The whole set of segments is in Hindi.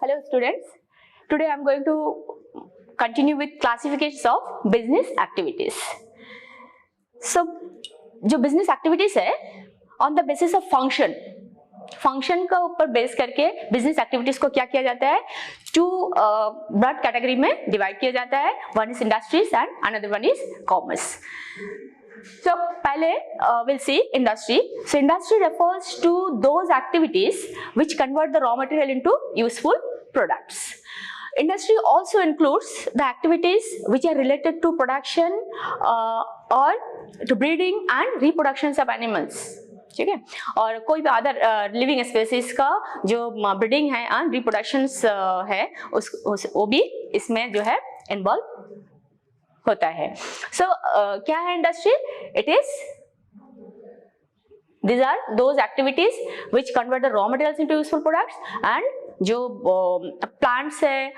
Hello students, today I am going to continue with classifications of business activities. So जो business activities है on the basis of function का ऊपर बेस करके business activities को क्या किया जाता है, two broad category में divide किया जाता है. One is industries and another one is commerce. So पहले we'll see industry. So industry refers to those activities which convert the raw material into useful products. Industry also includes the activities which are related to production or to breeding and reproduction of animals. ठीक है, और कोई भी अदर लिविंग स्पेसीज का जो ब्रीडिंग है एंड रिप्रोडक्शंस है वो भी इसमें जो है इन्वॉल्व होता है. सो क्या है industry? It is these are those activities which convert the raw materials into useful products and जो plants है,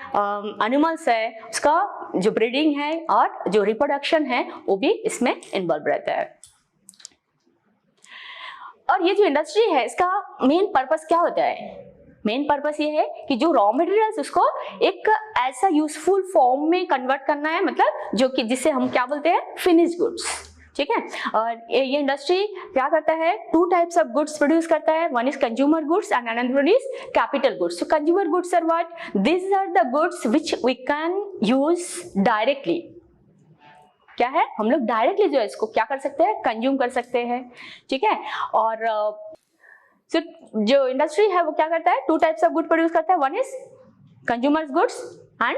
animals है, उसका जो breeding है और जो reproduction है वो भी इसमें involved रहता है. और ये जो इंडस्ट्री है इसका मेन पर्पस क्या होता है? मेन पर्पस ये है कि जो रॉ मटेरियल्स उसको एक ऐसा यूजफुल फॉर्म में कन्वर्ट करना है, मतलब जो कि जिसे हम क्या बोलते हैं, फिनिश गुड्स. ठीक है, और ये इंडस्ट्री क्या करता है, two types of goods produce करता है. One is consumer goods and another one is capital goods. So consumer goods are what? This are the goods which we can use directly. क्या है, हम लोग डायरेक्टली जो है इसको क्या कर सकते हैं, कंज्यूम कर सकते हैं. ठीक है, और so, जो इंडस्ट्री है वो क्या करता है, two types of good produce करता है. One is consumers goods and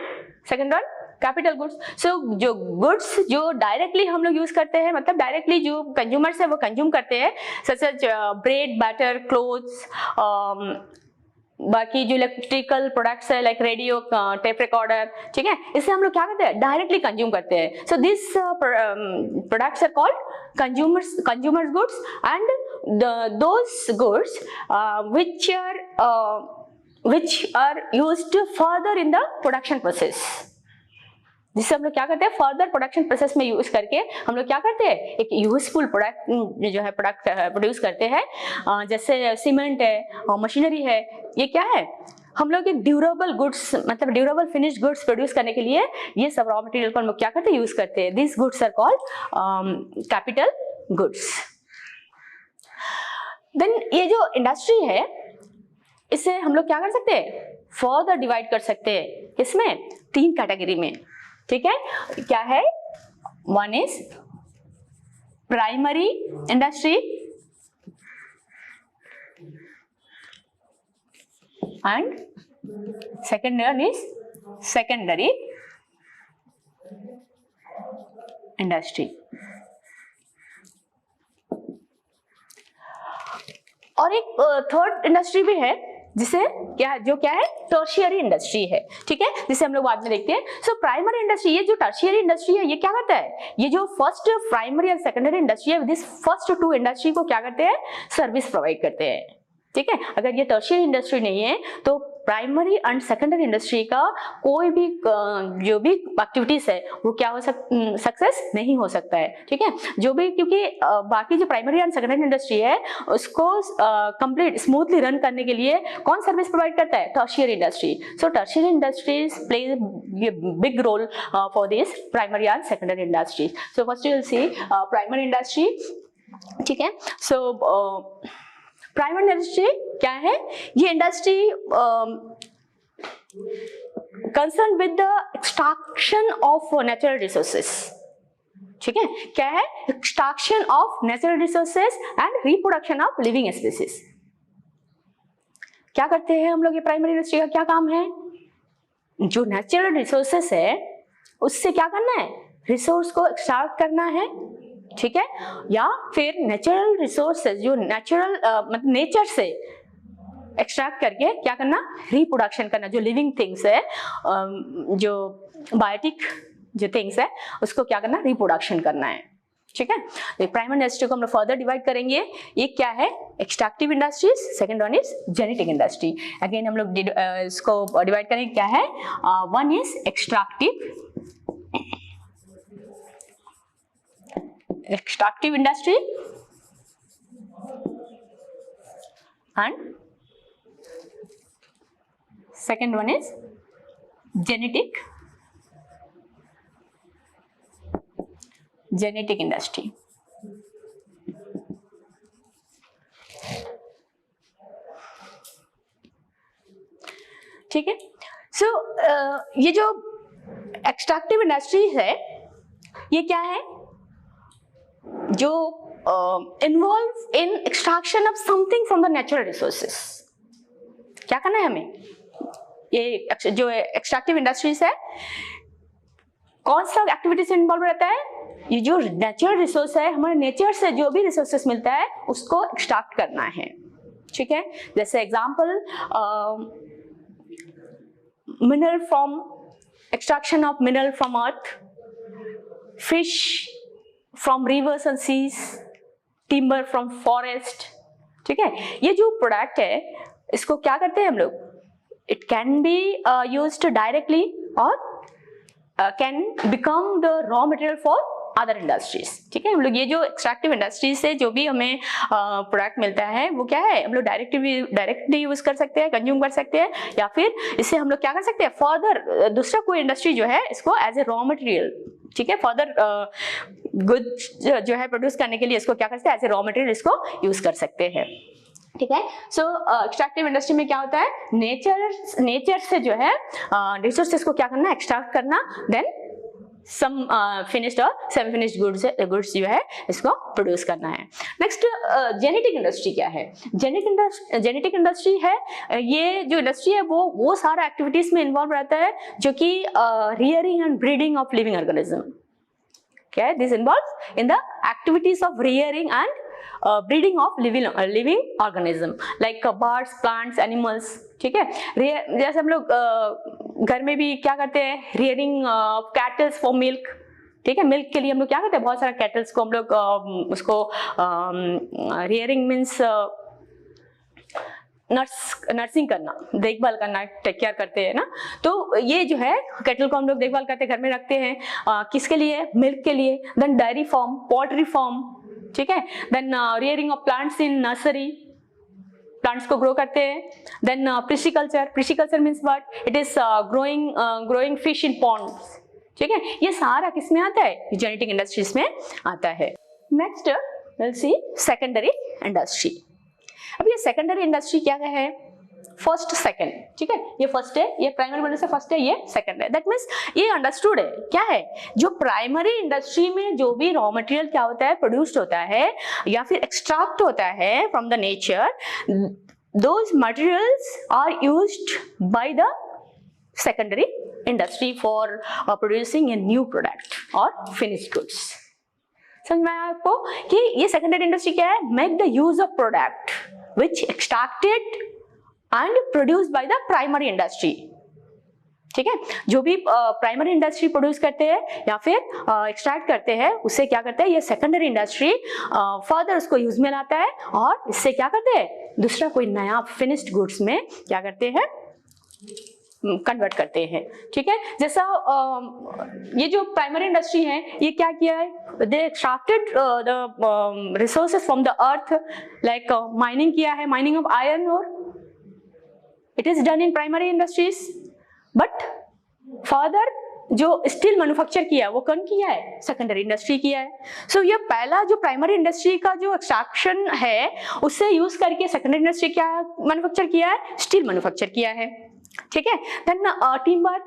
second one capital goods. So जो गुड्स जो डायरेक्टली हम लोग यूज करते हैं, मतलब डायरेक्टली जो कंज्यूमर्स है वो कंज्यूम करते हैं, such as bread, butter, clothes, बाकी जो इलेक्ट्रिकल प्रोडक्ट्स है लाइक रेडियो, टेप रिकॉर्डर. ठीक है, इसे हम लोग क्या करते हैं, डायरेक्टली कंज्यूम करते हैं. So this products are called consumers goods and those goods which are used further in the production process. जिससे हम लोग क्या करते हैं, फर्दर प्रोडक्शन प्रोसेस में यूज करके हम लोग क्या करते हैं, एक यूजफुल प्रोडक्ट जो है प्रोडक्ट प्रोड्यूस करते हैं. जैसे सीमेंट है, मशीनरी है, ये क्या है, हम लोग एक ड्यूरेबल गुड्स, मतलब ड्यूरेबल फिनिश्ड गुड्स प्रोड्यूस करने के लिए ये सब रॉ मटेरियल को हम लोग क्या करते हैं, यूज करते हैं. This goods are called capital goods. Then ये जो इंडस्ट्री है इसे हम लोग क्या कर सकते हैं, फर्दर डिवाइड कर सकते हैं. इसमें तीन कैटेगरी में. ठीक है, क्या है, one is primary industry and second one is secondary industry. और एक थर्ड इंडस्ट्री भी है जिसे क्या है टर्शियरी इंडस्ट्री है. ठीक है, जिसे हम लोग बाद में देखते हैं. सो प्राइमरी इंडस्ट्री, ये जो टर्शियरी इंडस्ट्री है ये क्या करता है, ये जो फर्स्ट प्राइमरी और सेकेंडरी इंडस्ट्री है, दिस फर्स्ट टू इंडस्ट्री को क्या करते हैं, सर्विस प्रोवाइड करते हैं. ठीक है, अगर ये टर्शियरी इंडस्ट्री नहीं है तो प्राइमरी एंड सेकेंडरी इंडस्ट्री का कोई भी जो भी एक्टिविटीज है वो क्या हो सक्सेस नहीं हो सकता है. ठीक है, जो भी, क्योंकि बाकी जो प्राइमरी एंड सेकेंडरी इंडस्ट्री है उसको कंप्लीट स्मूथली रन करने के लिए कौन सर्विस प्रोवाइड करता है, tertiary industry. So tertiary industries play big role for this primary and secondary industries. So first you will see primary industry. ठीक है, सो प्राइमरी इंडस्ट्री क्या है, ये industry concern with the extraction of natural resources. ठीक है, क्या है, extraction of natural resources and reproduction of living species. क्या करते हैं हम लोग, ये प्राइमरी इंडस्ट्री का क्या काम है, जो नेचुरल रिसोर्सेस है उससे क्या करना है, रिसोर्स को एक्सट्रैक्ट करना है. ठीक है, या फिर नेचुरल रिसोर्सेज जो नेचुरल मतलब नेचर से एक्सट्रैक्ट करके क्या करना, रिप्रोडक्शन करना. जो लिविंग थिंग्स है, जो बायोटिक जो थिंग्स है उसको क्या करना, रिप्रोडक्शन करना है. ठीक है, तो प्राइमरी इंडस्ट्री को हम लोग फर्दर डिवाइड करेंगे. ये क्या है, extractive industries, second one is genetic industry. Again हम लोग इसको डिवाइड करेंगे. क्या है, one is extractive industry and second one is genetic industry. ठीक है. सो ये जो एक्सट्रैक्टिव इंडस्ट्री है ये क्या है, जो involve in extraction of something from the natural resources. क्या करना है हमें, ये जो एक्सट्रैक्टिव इंडस्ट्रीज है कौन सा एक्टिविटी से इन्वॉल्व रहता है, ये जो नेचुरल रिसोर्स है, हमारे नेचर से जो भी रिसोर्सेस मिलता है उसको एक्सट्रैक्ट करना है. ठीक है. जैसे example mineral from extraction of mineral from earth, fish from rivers and seas, timber from forest. ठीक है. ये जो प्रोडक्ट है इसको क्या करते हैं हम लोग, it can be used directly और can become the raw material for other industries. ठीक है. हम लोग ये जो एक्सट्रैक्टिव इंडस्ट्रीज से जो भी हमें प्रोडक्ट मिलता है वो क्या है, हम लोग डायरेक्टली यूज कर सकते हैं, कंज्यूम कर सकते हैं, या फिर इससे हम लोग क्या कर सकते हैं, फर्दर दूसरा कोई इंडस्ट्री जो है इसको एज ए रॉ मटेरियल, ठीक है, फर्दर गुड्स जो है प्रोड्यूस करने के लिए इसको क्या करते हैं, एज ए रॉ मटेरियल इसको यूज कर सकते हैं. ठीक है. सो एक्सट्रैक्टिव इंडस्ट्री में क्या होता है, नेचर से जो है रिसोर्सेस को क्या करना, एक्सट्रैक्ट करना, देन सम फिनिश्ड और सेमी फिनिश्ड गुड्स जो है इसको प्रोड्यूस करना है. नेक्स्ट जेनेटिक इंडस्ट्री क्या है, जेनेटिक इंडस्ट्री है, ये जो इंडस्ट्री है वो सारा एक्टिविटीज में इन्वॉल्व रहता है जो कि rearing and breeding of living organism. Okay, this involves in the activities of rearing and breeding of living organism like birds, plants, animals. ठीक है. जैसे हम लोग घर में भी क्या करते हैं, rearing cattles for milk. ठीक है. मिल्क के लिए हम लोग क्या करते हैं, बहुत सारा कैटल्स को हम लोग उसको rearing means नर्सिंग करना, देखभाल करना, टेक केयर करते हैं ना. तो ये जो है कैटल को हम लोग देखभाल करते हैं, घर में रखते हैं, किसके लिए, मिल्क के लिए. Then dairy farm, poultry farm. ठीक है. Then rearing of plants in nursery, plants को ग्रो करते हैं. Then pisciculture means what, it is growing fish in ponds. ठीक है. ये सारा किस में आता है, जेनेटिक इंडस्ट्रीज में आता है. Next will see secondary industry. अब ये सेकेंडरी इंडस्ट्री क्या है, फर्स्ट सेकंड. ठीक है. ये फर्स्ट है, ये प्राइमरी बोलने से फर्स्ट है, ये सेकंड है. दैट मीन्स ये अंडरस्टूड है क्या है, जो प्राइमरी इंडस्ट्री में जो भी रॉ मटेरियल क्या होता है, प्रोड्यूस्ड होता है या फिर एक्सट्रैक्ट होता है from the nature, those materials are used by the secondary industry for producing a new product or finished goods. समझ में आया आपको कि ये सेकेंडरी इंडस्ट्री क्या है, make the use of product which extracted and produced by the primary industry. ठीक है. जो भी प्राइमरी इंडस्ट्री प्रोड्यूस करते हैं या फिर एक्सट्रैक्ट करते हैं उससे क्या करते हैं, ये सेकेंडरी इंडस्ट्री फर्दर उसको यूज में लाता है और इससे क्या करते हैं, दूसरा कोई नया फिनिश्ड गुड्स में क्या करते हैं, कन्वर्ट करते हैं. ठीक है. जैसा ये जो प्राइमरी इंडस्ट्री है ये क्या किया है, they extracted the resources from the earth, like mining किया है, माइनिंग ऑफ आयरन और it is done in primary industries. But further जो स्टील मैन्युफैक्चर किया है वो कौन किया है, सेकेंडरी इंडस्ट्री किया है. सो ये पहला जो प्राइमरी इंडस्ट्री का जो एक्सट्रैक्शन है उससे यूज करके सेकेंडरी इंडस्ट्री क्या मैन्युफैक्चर किया है, स्टील मैन्युफैक्चर किया है. ठीक है. देन टिम्बर,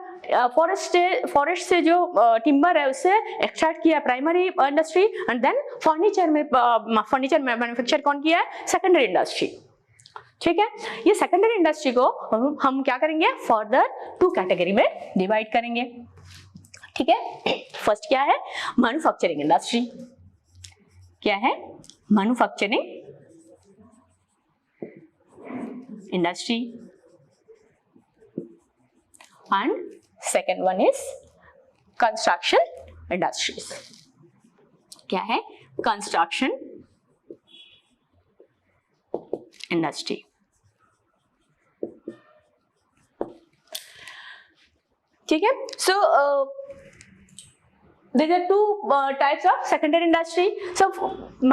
फॉरेस्ट से जो टिम्बर है उससे एक्सट्रैक्ट किया primary industry. And then furniture में मैन्युफैक्चर कौन किया है, सेकेंडरी इंडस्ट्री. ठीक है. ये सेकेंडरी इंडस्ट्री को हम क्या करेंगे, फर्दर टू कैटेगरी में डिवाइड करेंगे. ठीक है. फर्स्ट क्या है, मैन्युफैक्चरिंग इंडस्ट्री. क्या है, manufacturing industry. And second one is construction industries. क्या है, construction industry. ठीक है. So there are two types of secondary industry. So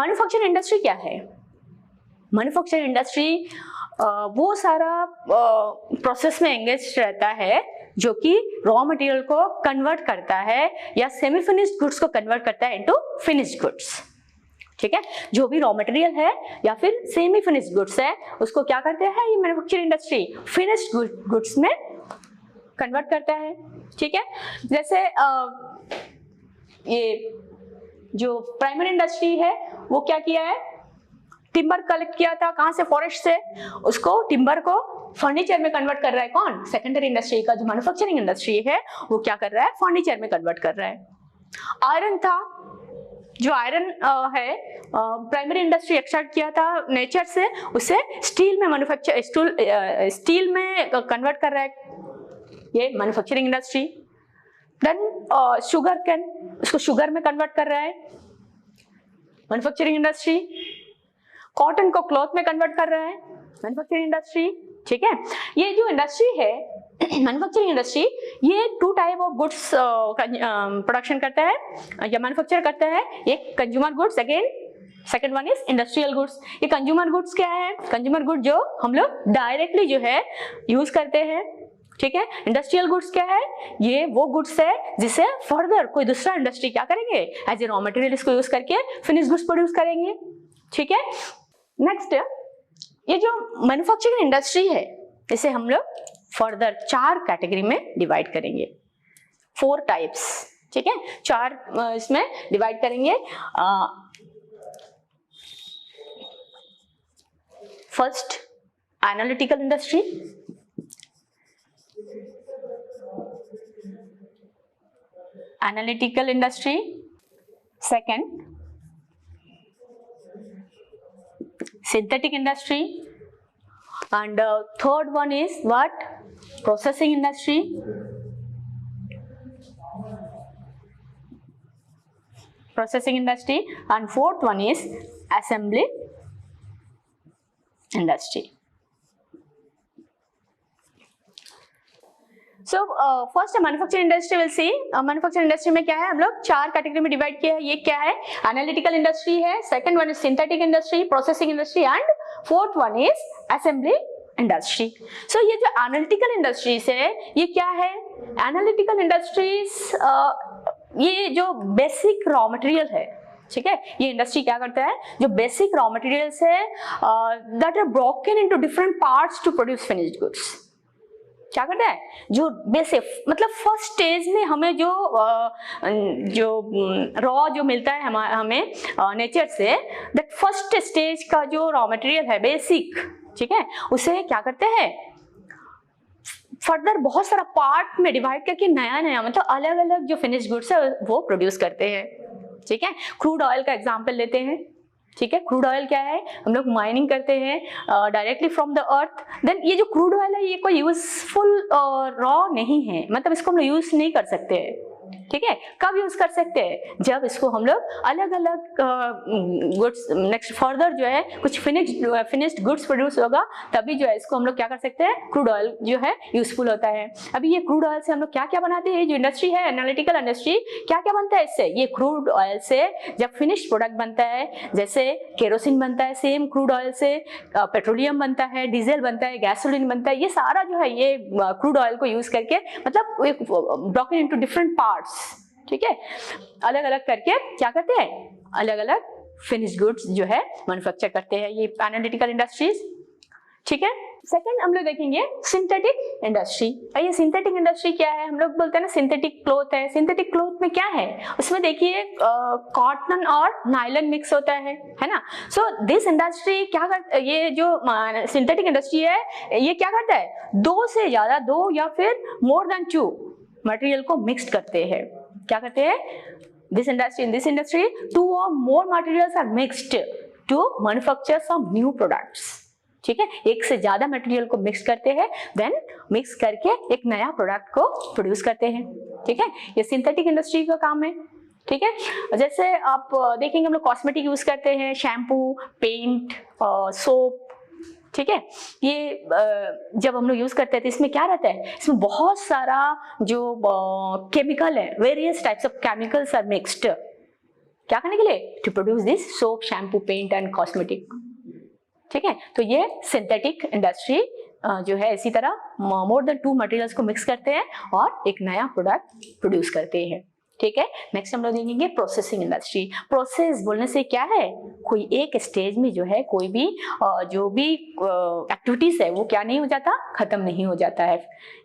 manufacturing industry क्या है, manufacturing industry वो सारा प्रोसेस में एंगेज रहता है जो कि रॉ मटेरियल को कन्वर्ट करता है या सेमी फिनिश्ड गुड्स को कन्वर्ट करता है इनटू फिनिश्ड गुड्स। ठीक है, जो भी रॉ मटेरियल है या फिर सेमी फिनिश्ड गुड्स है उसको क्या करते हैं ये मैन्युफैक्चरिंग इंडस्ट्री फिनिश्ड गुड्स में कन्वर्ट करता है। ठीक है, जैसे ये जो प्राइमरी इंडस्ट्री है वो क्या किया है, टिम्बर कलेक्ट किया था कहां से, फॉरेस्ट से, उसको टिम्बर को फर्नीचर में कन्वर्ट कर रहा है कौन, सेकेंडरी इंडस्ट्री का जो मैन्युफैक्चरिंग इंडस्ट्री है वो क्या कर रहा है, फर्नीचर में कन्वर्ट कर रहा है। आयरन था, जो आयरन है प्राइमरी इंडस्ट्री एक्सट्रैक्ट किया था नेचर से, उसे स्टील में स्टील में कन्वर्ट कर रहा है ये manufacturing industry. Then sugar cane, उसको शुगर में कन्वर्ट कर रहा है मैन्युफैक्चरिंग इंडस्ट्री। कॉटन को क्लॉथ में कन्वर्ट कर रहा है मैन्युफैक्चरिंग इंडस्ट्री। ठीक है, ये जो इंडस्ट्री है मैन्युफैक्चरिंग इंडस्ट्री, ये 2 टाइप ऑफ गुड्स प्रोडक्शन करता है या मैन्युफैक्चर करता है, एक consumer goods, again second one is industrial goods. ये कंज्यूमर गुड्स क्या है, कंज्यूमर गुड जो हम लोग डायरेक्टली जो है यूज करते हैं। ठीक है, इंडस्ट्रियल गुड्स क्या है, ये वो गुड्स है जिसे फर्दर कोई दूसरा इंडस्ट्री क्या करेंगे, एज ए रॉ मटेरियल इसको यूज करके फिनिश गुड्स प्रोड्यूस करेंगे। ठीक है, नेक्स्ट ये जो मैन्युफैक्चरिंग इंडस्ट्री है इसे हम लोग फर्दर 4 कैटेगरी में डिवाइड करेंगे, 4 टाइप्स। ठीक है, 4 इसमें डिवाइड करेंगे। First analytical industry, analytical industry, second synthetic industry, and third one is what, processing industry, and fourth one is assembly industry. So first manufacturing industry will see, manufacturing industry में क्या है, हम लोग 4 कैटेगरी में डिवाइड किया है। ये क्या है, एनालिटिकल इंडस्ट्री है, second one is synthetic industry, processing industry, and fourth one is assembly industry. So ये जो एनालिटिकल इंडस्ट्रीज है ये क्या है, एनालिटिकल इंडस्ट्रीज ये जो बेसिक रॉ मटेरियल है, ठीक है, ये इंडस्ट्री क्या करता है, जो बेसिक रॉ मटेरियल्स है that are broken into different parts to produce finished goods, क्या करता है, जो बेसिक मतलब फर्स्ट स्टेज में हमें जो रॉ जो मिलता है हमें नेचर से, दैट फर्स्ट स्टेज का जो रॉ मटेरियल है बेसिक, ठीक है, उसे क्या करते हैं फर्दर बहुत सारा पार्ट में डिवाइड करके नया नया मतलब अलग अलग जो फिनिश गुड्स है वो प्रोड्यूस करते हैं। ठीक है, क्रूड ऑयल का एग्जांपल लेते हैं। ठीक है, क्रूड ऑयल क्या है, हम लोग माइनिंग करते हैं directly from the earth, then ये जो क्रूड ऑयल है ये कोई यूजफुल रॉ नहीं है, मतलब इसको हम लोग यूज नहीं कर सकते हैं। ठीक है, कब यूज कर सकते हैं, जब इसको हम लोग अलग अलग गुड्स नेक्स्ट फर्दर जो है कुछ फिनिश्ड गुड्स प्रोड्यूस होगा, तभी जो है इसको हम लोग क्या कर सकते हैं, क्रूड ऑयल जो है यूजफुल होता है। अभी ये क्रूड ऑयल से हम लोग क्या क्या बनाते हैं, जो इंडस्ट्री है एनालिटिकल इंडस्ट्री, क्या क्या बनता है इससे, ये क्रूड ऑयल से जब फिनिश्ड प्रोडक्ट बनता है, जैसे केरोसिन बनता है सेम क्रूड ऑयल से, पेट्रोलियम बनता है, डीजल बनता है, गैसोलीन बनता है, ये सारा जो है ये क्रूड ऑयल को यूज करके मतलब ब्रोकन इनटू डिफरेंट पार्ट्स, ठीक है, अलग अलग करके क्या करते हैं, अलग अलग फिनिश गुड्स जो है मैन्युफैक्चर करते हैं, ये एनालिटिकल इंडस्ट्रीज। ठीक है, सेकंड हम लोग देखेंगे सिंथेटिक इंडस्ट्री। ये सिंथेटिक इंडस्ट्री क्या है, हम लोग बोलते हैं ना सिंथेटिक क्लॉथ है, सिंथेटिक क्लॉथ में क्या है, उसमें देखिए कॉटन और नायलॉन मिक्स होता है ना। सो दिस इंडस्ट्री क्या करता है, ये जो सिंथेटिक इंडस्ट्री है ये क्या करता है, 2 से ज्यादा, 2 या फिर मोर देन 2 मटेरियल को मिक्स करते हैं। क्या करते हैं, this industry, in this industry 2 or more materials are mixed to manufacture some new products। ठीक है, एक से ज्यादा मटेरियल को मिक्स करते हैं, देन मिक्स करके एक नया प्रोडक्ट को प्रोड्यूस करते हैं। ठीक है, ये सिंथेटिक इंडस्ट्री का काम है। ठीक है, जैसे आप देखेंगे हम लोग कॉस्मेटिक यूज करते हैं, शैम्पू, पेंट, सोप। ठीक है, ये जब हम लोग यूज करते हैं तो इसमें क्या रहता है, इसमें बहुत सारा जो केमिकल है, various types of chemicals are mixed, क्या करने के लिए, to produce this soap, shampoo, paint and cosmetic. ठीक है। तो ये सिंथेटिक इंडस्ट्री जो है इसी तरह मोर देन 2 मटेरियल्स को मिक्स करते हैं और एक नया प्रोडक्ट प्रोड्यूस करते हैं। ठीक है। नेक्स्ट हम लोग देखेंगे प्रोसेसिंग इंडस्ट्री। प्रोसेस बोलने से क्या है, कोई एक स्टेज में जो है कोई भी जो भी एक्टिविटीज है वो क्या नहीं हो जाता, खत्म नहीं हो जाता है।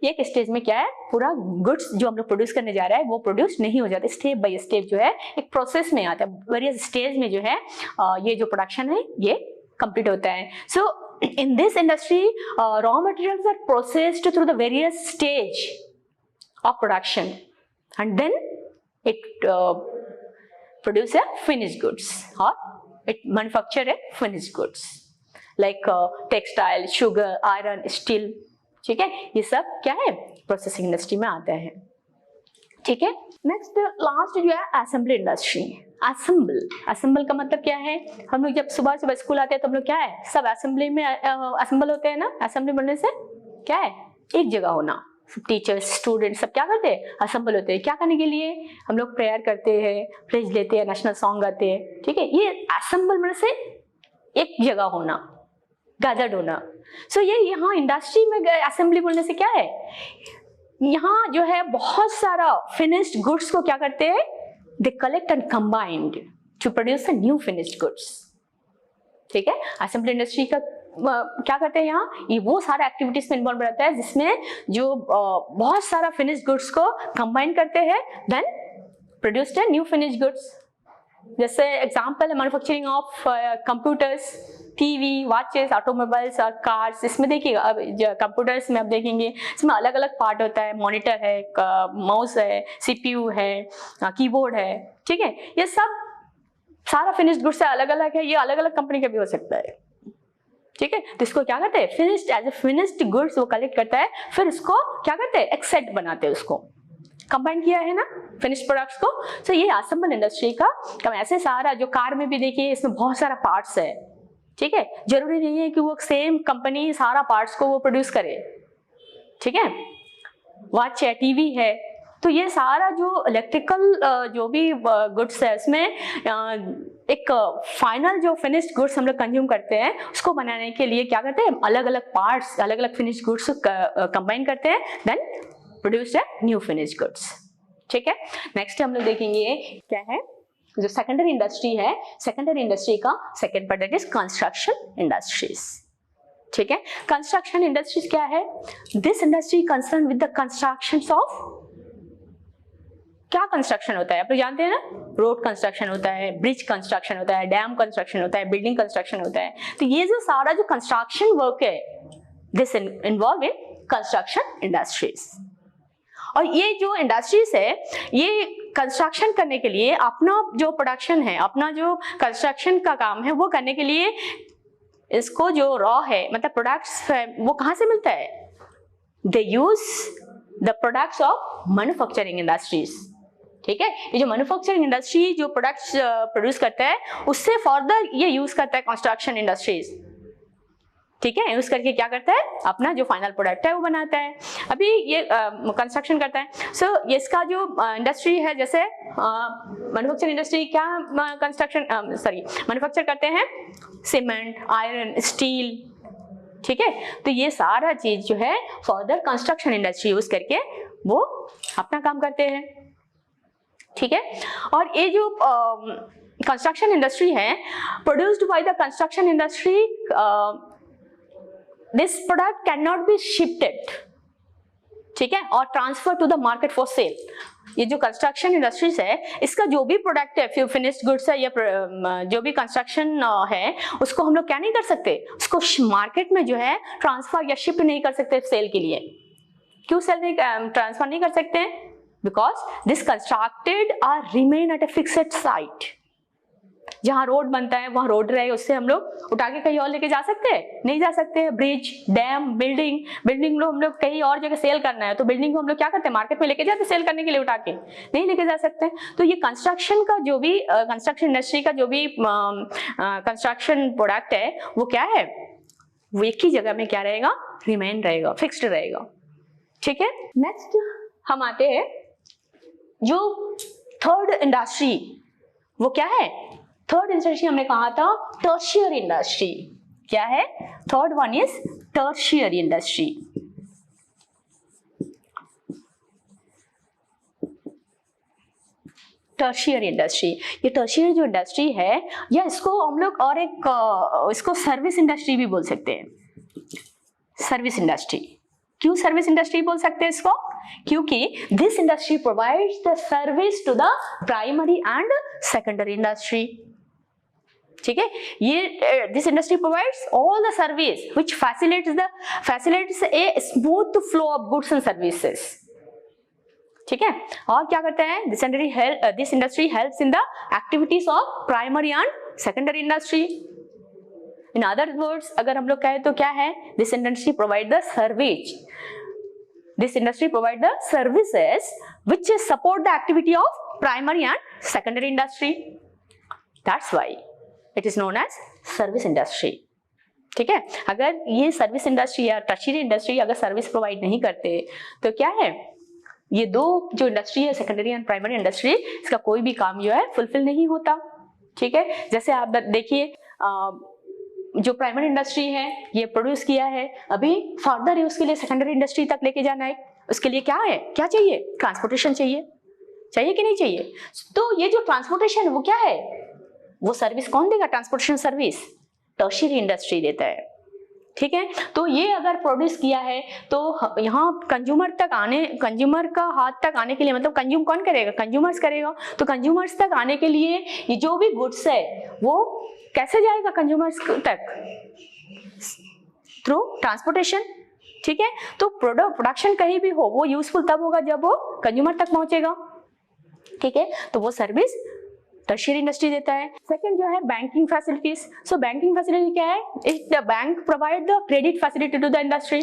एक स्टेज में क्या है, पूरा गुड्स जो हम लोग प्रोड्यूस करने जा रहे हैं वो प्रोड्यूस नहीं हो जाता, स्टेप बाय स्टेप जो है एक प्रोसेस में आता है। वेरियस स्टेज में जो है ये जो प्रोडक्शन है ये कंप्लीट होता है। सो in this industry raw materials are processed through the various stage of production and then it produce a finished goods or it manufacture a finished goods like textile, sugar, iron, steel। ठीक है, ये सब क्या है प्रोसेसिंग इंडस्ट्री में आता है। ठीक है। नेक्स्ट लास्ट जो है असेंबली इंडस्ट्री। असेंबल का मतलब क्या है, हम लोग जब सुबह सुबह स्कूल आते हैं तो हम लोग क्या है सब असेंबली में असेंबल होते हैं ना। असेंबली बनने से क्या है, एक जगह होना। टीचर्स स्टूडेंट सब क्या करते हैं, असेंबल होते हैं। क्या करने के लिए, हम लोग प्रेयर करते हैं, प्लेज लेते हैं, नेशनल सॉन्ग गाते हैं। ठीक है, ये असेंबल बनने से एक जगह होना, गैदर्ड होना। सो ये यहाँ इंडस्ट्री में असेंबली बोलने से क्या है, यहाँ जो है बहुत सारा फिनिश्ड गुड्स को क्या करते हैं, they collect and combined to produce a new finished goods. ठीक है, असेंबली इंडस्ट्री का क्या करते हैं यहाँ, ये वो सारा एक्टिविटीज में इन्वॉल्व रहता है जिसमें जो बहुत सारा फिनिश्ड गुड्स को कंबाइन करते हैं, then produced a new finished goods. जैसे एग्जांपल है manufacturing of computers, TV, watches, automobiles और कार्स। इसमें देखिए अब कंप्यूटर्स में आप देखेंगे इसमें अलग अलग पार्ट होता है, मॉनिटर है, माउस है, सीपीयू है, कीबोर्ड है। ठीक है, ये सब सारा फिनिश्ड गुड्स अलग अलग है, ये अलग अलग कंपनी का भी हो सकता है। ठीक है, तो इसको क्या करते हैं, finished as a finished goods वो कलेक्ट करता है, फिर इसको क्या करते हैं, एक सेट बनाते हैं, उसको कंबाइन किया है ना फिनिश्ड प्रोडक्ट्स को। सो ये असेंबल इंडस्ट्री का काम। ऐसे सारा जो कार में भी देखिए इसमें बहुत सारा पार्ट्स है। ठीक है, जरूरी नहीं है कि वो सेम कंपनी सारा पार्ट्स को वो प्रोड्यूस करे। ठीक है, वॉच है, टीवी है, तो ये सारा जो इलेक्ट्रिकल जो भी गुड्स है उसमें एक फाइनल जो फिनिश्ड गुड्स हम लोग कंज्यूम करते हैं उसको बनाने के लिए क्या करते हैं, अलग अलग पार्ट्स, अलग अलग फिनिश्ड गुड्स कंबाइन करते हैं, then produce a new finished goods. ठीक है, नेक्स्ट हम लोग देखेंगे क्या है, जो सेकेंडरी इंडस्ट्री है, सेकेंडरी इंडस्ट्री का second part that is construction industries. ठीक है, कंस्ट्रक्शन इंडस्ट्रीज क्या है, this industry concern with the constructions of, क्या कंस्ट्रक्शन होता है आप लोग जानते हैं ना, रोड कंस्ट्रक्शन होता है, ब्रिज कंस्ट्रक्शन होता है, डैम कंस्ट्रक्शन होता है, बिल्डिंग कंस्ट्रक्शन होता है। तो ये जो सारा जो कंस्ट्रक्शन वर्क है this involve in construction industries. और ये जो इंडस्ट्रीज है ये कंस्ट्रक्शन करने के लिए अपना जो प्रोडक्शन है, अपना जो कंस्ट्रक्शन का काम है वो करने के लिए इसको जो रॉ है मतलब प्रोडक्ट्स है वो कहाँ से मिलता है, they use the products of manufacturing industries. ठीक है, ये जो मैन्युफैक्चरिंग इंडस्ट्री जो प्रोडक्ट्स प्रोड्यूस करता है उससे फर्दर ये यूज करता है कंस्ट्रक्शन इंडस्ट्रीज। ठीक है, यूज करके क्या करता है, अपना जो फाइनल प्रोडक्ट है वो बनाता है। अभी ये कंस्ट्रक्शन करता है। सो इसका जो इंडस्ट्री है, जैसे मैन्युफैक्चरिंग इंडस्ट्री क्या कंस्ट्रक्शन मैन्युफैक्चर करते हैं, सीमेंट, आयरन, स्टील। ठीक है, तो ये सारा चीज जो है फर्दर कंस्ट्रक्शन इंडस्ट्री यूज करके वो अपना काम करते हैं। ठीक है, और ये जो कंस्ट्रक्शन इंडस्ट्री है produced by the construction industry, this product cannot be shifted, ठीक है, और transfer to the market for sale. ये जो कंस्ट्रक्शन इंडस्ट्रीज है इसका जो भी प्रोडक्ट है, फिनिश्ड गुड्स है या जो भी कंस्ट्रक्शन है उसको हम लोग क्या नहीं कर सकते, उसको मार्केट में जो है ट्रांसफर या शिफ्ट नहीं कर सकते सेल के लिए। क्यों सेल नहीं ट्रांसफर नहीं कर सकते, because this constructed are remain at a fixed site. जहां रोड बनता है वहां रोड रहे, उससे हम लोग उठा के कहीं और लेके जा सकते हैं, नहीं जा सकते। ब्रिज, डैम, बिल्डिंग लोग हम लोग कहीं और जगह सेल करना है तो बिल्डिंग को हम लोग क्या करते हैं, मार्केट में लेके जाते सेल करने के लिए, उठा के नहीं लेके जा सकते। तो ये कंस्ट्रक्शन का जो भी कंस्ट्रक्शन इंडस्ट्री का जो भी कंस्ट्रक्शन प्रोडक्ट है वो क्या है, वो एक ही जगह में क्या रहेगा, रिमेन रहेगा, फिक्स्ड रहेगा। ठीक है, नेक्स्ट हम आते हैं जो थर्ड इंडस्ट्री, वो क्या है, थर्ड इंडस्ट्री हमने कहा था टर्शियर इंडस्ट्री। क्या है? Third one is tertiary industry. Tertiary industry, ये टर्शियरी जो इंडस्ट्री है, या इसको हम लोग और एक इसको सर्विस इंडस्ट्री भी बोल सकते हैं। सर्विस इंडस्ट्री, क्यों सर्विस इंडस्ट्री बोल सकते हैं इसको? क्योंकि this industry provides the service to the primary and secondary industry. ठीक है, ये this industry provides all the service which facilitates a smooth flow of goods and services. ठीक है, और क्या करते हैं? This industry helps in the activities of primary and secondary industry. In other words अगर हम लोग कहें तो क्या है? This industry provide the service, this industry provide the services which support the activity of primary and secondary industry. That's why it is known as service industry. ठीक है, अगर ये सर्विस इंडस्ट्री या टर्शियरी इंडस्ट्री अगर सर्विस प्रोवाइड नहीं करते तो क्या है? ये दो जो इंडस्ट्री है, सेकेंडरी एंड प्राइमरी इंडस्ट्री, इसका कोई भी काम जो है फुलफिल नहीं होता। ठीक है, जैसे आप देखिए जो प्राइमरी इंडस्ट्री है ये प्रोड्यूस किया है, अभी फर्दर ही उसके लिए सेकेंडरी इंडस्ट्री तक लेके जाना है, उसके लिए क्या है, क्या चाहिए? ट्रांसपोर्टेशन चाहिए, चाहिए कि नहीं चाहिए? तो ये जो ट्रांसपोर्टेशन वो क्या है? वो सर्विस कौन देगा? ट्रांसपोर्टेशन सर्विस टर्शियरी इंडस्ट्री देता है। ठीक है, तो ये अगर प्रोड्यूस किया है तो यहाँ कंज्यूमर का हाथ तक आने के लिए, मतलब कंज्यूम कौन करेगा? कंज्यूमर्स करेगा। तो कंज्यूमर्स तक आने के लिए ये जो भी गुड्स है वो कैसे जाएगा कंज्यूमर्स तक? Through transportation. ठीक है, तो प्रोडक्शन कहीं भी हो वो यूजफुल तब होगा जब वो कंज्यूमर तक पहुंचेगा। ठीक है, तो वो सर्विस टर्शियरी इंडस्ट्री देता है। सेकंड जो है banking facilities. So banking facility क्या है? The bank provide the credit facility to the industry.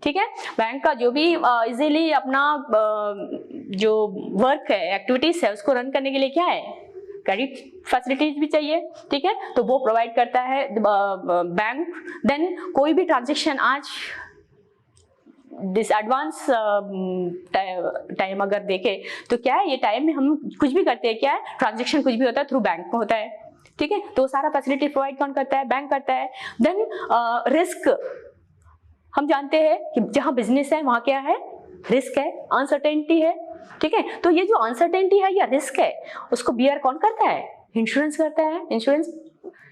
ठीक है, बैंक का जो भी इजीली अपना जो वर्क है, एक्टिविटीज है, उसको रन करने के लिए क्या है? क्रेडिट फैसिलिटीज भी चाहिए। ठीक है, तो वो प्रोवाइड करता है बैंक। देन कोई भी ट्रांजेक्शन आज एडवांस टाइम अगर देखें तो क्या है, ये टाइम में हम कुछ भी करते हैं, क्या है, ट्रांजेक्शन कुछ भी होता है थ्रू बैंक में होता है। ठीक है, तो सारा फैसिलिटी प्रोवाइड कौन करता है? बैंक करता है। देन रिस्क, हम जानते हैं कि जहां बिजनेस है वहां क्या है? रिस्क है, अनसर्टेनिटी है। ठीक है, तो ये जो अनसर्टेनिटी है या रिस्क है उसको बियर कौन करता है? इंश्योरेंस करता है, इंश्योरेंस।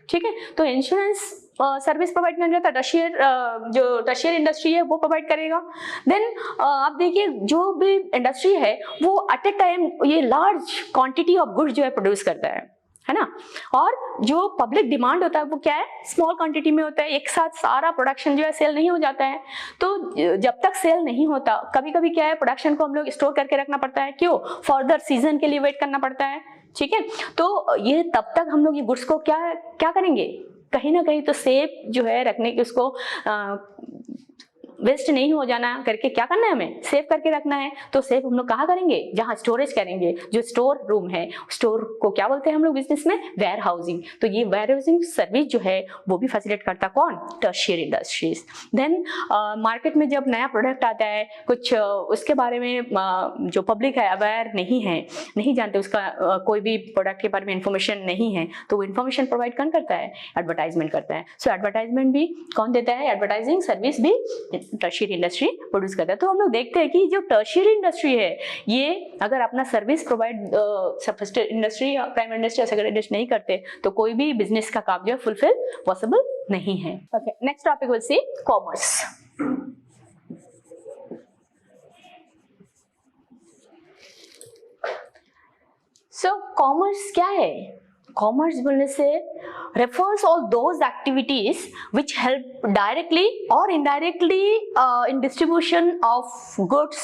ठीक है, तो इंश्योरेंस सर्विस प्रोवाइड करने का जो टर्शियरी इंडस्ट्री है वो प्रोवाइड करेगा। देन आप देखिए जो भी इंडस्ट्री है वो एट ए टाइम ये लार्ज क्वांटिटी ऑफ गुड्स जो है प्रोड्यूस करता है ना, और जो पब्लिक डिमांड होता है वो क्या है? स्मॉल क्वांटिटी में होता है। एक साथ सारा प्रोडक्शन जो है सेल नहीं हो जाता है। तो जब तक सेल नहीं होता, कभी कभी क्या है, प्रोडक्शन को हम लोग स्टोर करके रखना पड़ता है। क्यों? फर्दर सीजन के लिए वेट करना पड़ता है। ठीक है, तो ये तब तक हम लोग ये गुड्स को क्या करेंगे? कहीं ना कहीं तो सेफ जो है रखने की, उसको वेस्ट नहीं हो जाना करके क्या करना है? हमें सेव करके रखना है। तो सेव हम लोग कहाँ करेंगे? जहाँ स्टोरेज करेंगे, जो स्टोर रूम है, स्टोर को क्या बोलते हैं हम लोग बिजनेस में? Warehousing. तो ये वेयर हाउसिंग सर्विस जो है वो भी फैसिलिटेट करता कौन? Tertiary industries. देन मार्केट में जब नया प्रोडक्ट आता है, कुछ उसके बारे में जो पब्लिक है अवेयर नहीं जानते, उसका कोई भी प्रोडक्ट के बारे में इंफॉर्मेशन नहीं है, तो वो इन्फॉर्मेशन प्रोवाइड कौन करता है? एडवर्टाइजमेंट करता है। सो एडवर्टाइजमेंट भी कौन देता है? एडवर्टाइजिंग सर्विस भी टर्शियरी इंडस्ट्री प्रोड्यूस करता है। तो हम लोग देखते हैं कि जो टर्शियरी इंडस्ट्री है ये अगर अपना सर्विस प्रोवाइड इंडस्ट्री या प्राइमरी इंडस्ट्री या सेकेंडरी इंडस्ट्री नहीं करते तो कोई भी बिजनेस का काम जो है फुलफिल पॉसिबल नहीं है। Okay, next topic will see commerce. So commerce क्या है? कॉमर्स बोलने से refers all those activities which help directly or indirectly in distribution of goods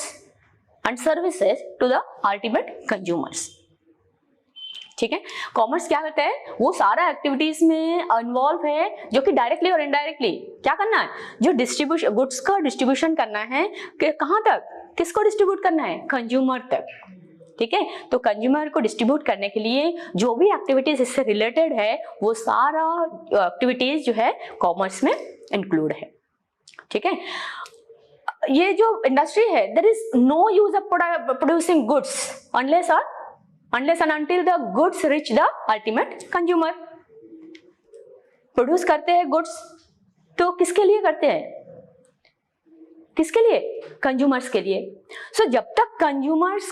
and services to the ultimate consumers. ठीक है, कॉमर्स क्या करता है? वो सारा एक्टिविटीज में इन्वॉल्व है जो कि डायरेक्टली और इनडायरेक्टली क्या करना है? जो डिस्ट्रीब्यूशन, गुड्स का डिस्ट्रीब्यूशन करना है कि कहाँ तक, किसको डिस्ट्रीब्यूट करना है? कंज्यूमर तक। ठीक है, तो कंज्यूमर को डिस्ट्रीब्यूट करने के लिए जो भी एक्टिविटीज इससे रिलेटेड है वो सारा एक्टिविटीज जो है कॉमर्स में इंक्लूड है। ठीक है, ये जो इंडस्ट्री है, there is no use of producing goods unless and until the goods reach the ultimate consumer। Produce करते हैं गुड्स, तो किसके लिए करते हैं? किसके लिए? कंज्यूमर्स के लिए। सो जब तक कंज्यूमर्स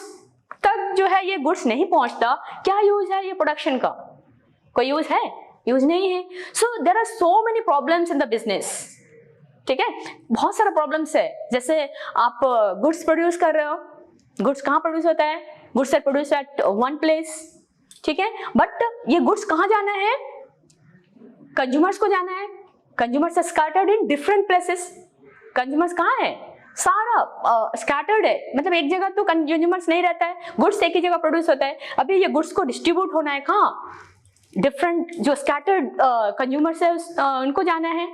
तक जो है ये गुड्स नहीं पहुंचता, क्या यूज है ये प्रोडक्शन का? कोई यूज है? यूज नहीं है। So there are so many problems in the business. ठीक है, बहुत सारा प्रॉब्लम्स है। जैसे आप गुड्स प्रोड्यूस कर रहे हो, गुड्स कहाँ प्रोड्यूस होता है? Goods are produce at one place, ठीक है, बट ये गुड्स कहाँ जाना है? कंज्यूमर्स को जाना है। Consumers are scattered in different places. Consumers कहाँ है? सारा स्कैटर्ड है, मतलब एक जगह तो कंज्यूमर्स नहीं रहता है, गुड्स एक ही जगह प्रोड्यूस होता है। अभी ये गुड्स को डिस्ट्रीब्यूट होना है कहाँ? डिफरेंट जो स्कैटर्ड कंज्यूमर्स है उनको जाना है।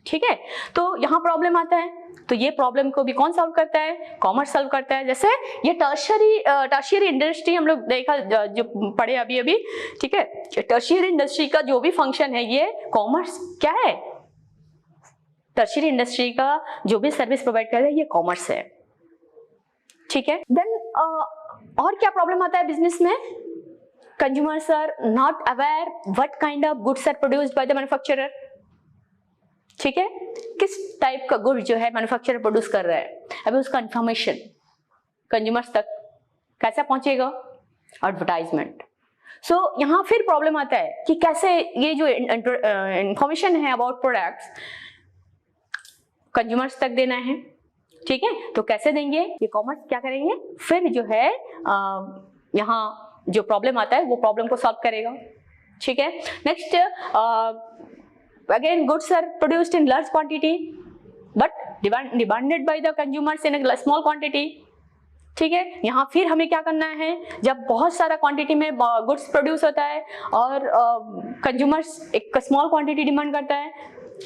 ठीक है, तो यहाँ प्रॉब्लम आता है। तो ये प्रॉब्लम को भी कौन सॉल्व करता है? कॉमर्स सॉल्व करता है। जैसे ये टर्शियरी इंडस्ट्री हम लोग देखा जो पढ़े अभी, ठीक है, टर्शियरी इंडस्ट्री का जो भी फंक्शन है ये कॉमर्स क्या है? टर्शियरी इंडस्ट्री का जो भी सर्विस प्रोवाइड कर रहा है ये कॉमर्स है। ठीक है, देन और क्या प्रॉब्लम आता है बिजनेस में? Consumers are not aware what kind of goods are produced by the manufacturer. ठीक है, किस टाइप का गुड जो है मैन्युफैक्चरर प्रोड्यूस कर रहा है, अभी उसका इंफॉर्मेशन कंज्यूमर्स तक कैसे पहुंचेगा? एडवर्टाइजमेंट। सो यहाँ फिर प्रॉब्लम आता है कि कैसे ये जो इंफॉर्मेशन है अबाउट प्रोडक्ट्स कंज्यूमर्स तक देना है। ठीक है, तो कैसे देंगे? ये कॉमर्स क्या करेंगे? फिर जो है यहाँ जो प्रॉब्लम आता है वो प्रॉब्लम को सॉल्व करेगा। ठीक है, next again goods are produced in large quantity but demanded by the consumers in a small quantity. ठीक है, यहाँ फिर हमें क्या करना है? जब बहुत सारा क्वांटिटी में गुड्स प्रोड्यूस होता है और कंज्यूमर्स एक स्मॉल क्वांटिटी डिमांड करता है,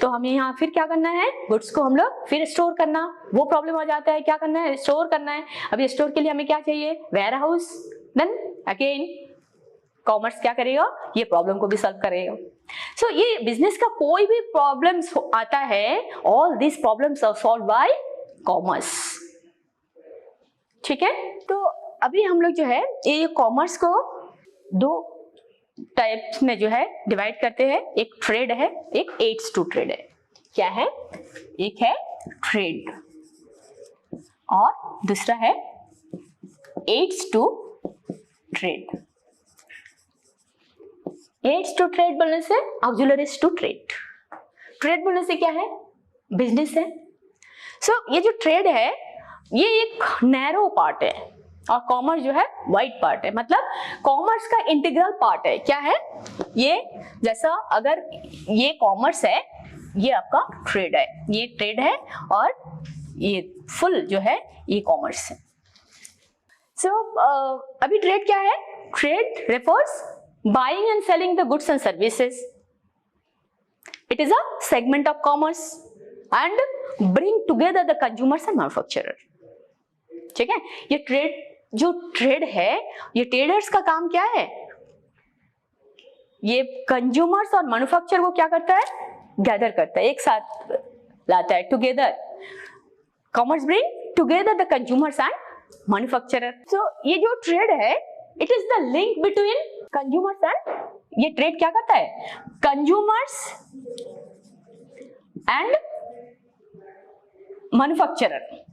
तो हमें यहाँ फिर क्या करना है? गुड्स को हम लोग फिर स्टोर करना, वो प्रॉब्लम हो जाता है। क्या करना है? स्टोर करना है। अभी स्टोर के लिए हमें क्या चाहिए? Warehouse. Then again commerce क्या करेगा? ये प्रॉब्लम को भी सॉल्व करेगा। सो ये बिजनेस का कोई भी प्रॉब्लम आता है, all this problems are solved by commerce. ठीक है, तो अभी हम लोग जो है ये कॉमर्स को दो टाइप्स में जो है डिवाइड करते हैं। एक ट्रेड है, एक एड्स टू ट्रेड है। क्या है? एक है ट्रेड और दूसरा है aids to trade. Aids to trade बोलने से ऑक्सिलरीज टू ट्रेड। ट्रेड बोलने से क्या है? बिजनेस है। सो ये जो ट्रेड है ये एक नैरो पार्ट है और कॉमर्स जो है वाइड पार्ट है, मतलब कॉमर्स का इंटीग्रल पार्ट है। क्या है ये? जैसा अगर ये कॉमर्स है, ये आपका ट्रेड है, ये ट्रेड है और ये फुल जो है ये कॉमर्स है। सो अभी ट्रेड क्या है? Trade refers buying and selling the goods and services. It is a segment of commerce and bring together the consumers and manufacturer. ठीक है, ये ट्रेड जो ट्रेड है, ये ट्रेडर्स का काम क्या है? ये कंज्यूमर्स और मैन्युफैक्चरर को क्या करता है? गैदर करता है, एक साथ लाता है, together. Commerce bring together the consumers and manufacturer. So ये जो ट्रेड है it is the link between consumers and, ये ट्रेड क्या करता है? Consumers and manufacturer.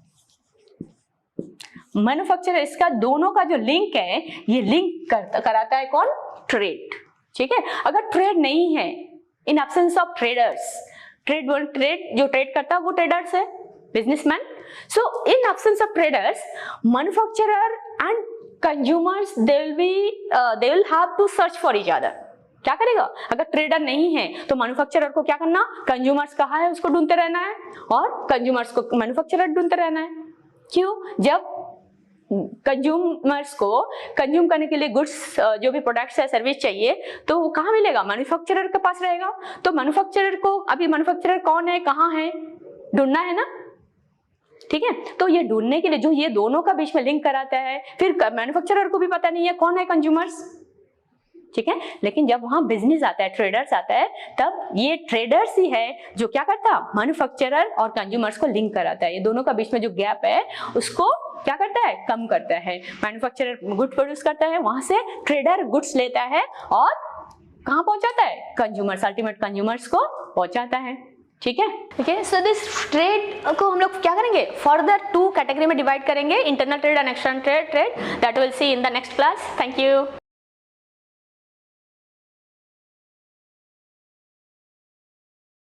मैन्युफैक्चरर, इसका दोनों का जो लिंक है ये लिंक कराता है कौन? ट्रेड। ठीक है, अगर ट्रेड नहीं है, in absence of traders, trade जो ट्रेड करता है वो ट्रेडर्स है, businessman. So in absence of traders, manufacturer and consumers they will have to search for each other. क्या करेगा? अगर ट्रेडर नहीं है तो मैन्युफैक्चरर को क्या करना? कंज्यूमर्स कहाँ है उसको ढूंढते रहना है और कंज्यूमर्स को मैन्युफैक्चरर ढूंढते रहना है। क्यों? जब कंज्यूमर्स को कंज्यूम करने के लिए गुड्स जो भी प्रोडक्ट्स है, सर्विस चाहिए, तो वो कहाँ मिलेगा? मैन्युफैक्चरर के पास रहेगा। तो मैन्युफैक्चरर को, अभी मैन्युफैक्चरर कौन है, कहाँ है, ढूंढना है ना। ठीक है, तो ये ढूंढने के लिए जो ये दोनों का बीच में लिंक कराता है, फिर मैन्युफैक्चरर को भी पता नहीं है कौन है कंज्यूमर्स। ठीक है, लेकिन जब वहां बिजनेस आता है, ट्रेडर्स आता है, तब ये ट्रेडर्स ही है जो क्या करता? मैन्युफैक्चरर और कंज्यूमर्स को लिंक कराता है। ये दोनों का बीच में जो गैप है उसको क्या करता है? कम करता है। मैन्युफैक्चरर गुड प्रोड्यूस करता है, वहां से ट्रेडर गुड्स लेता है और कहां पहुंचाता है? कंज्यूमर्स, अल्टीमेट कंज्यूमर्स को पहुंचाता है। ठीक है, ओके। सो दिस ट्रेड को हम लोग क्या करेंगे, फर्दर 2 कैटेगरी में डिवाइड करेंगे, internal trade and external trade, that will see in the next class. Thank you.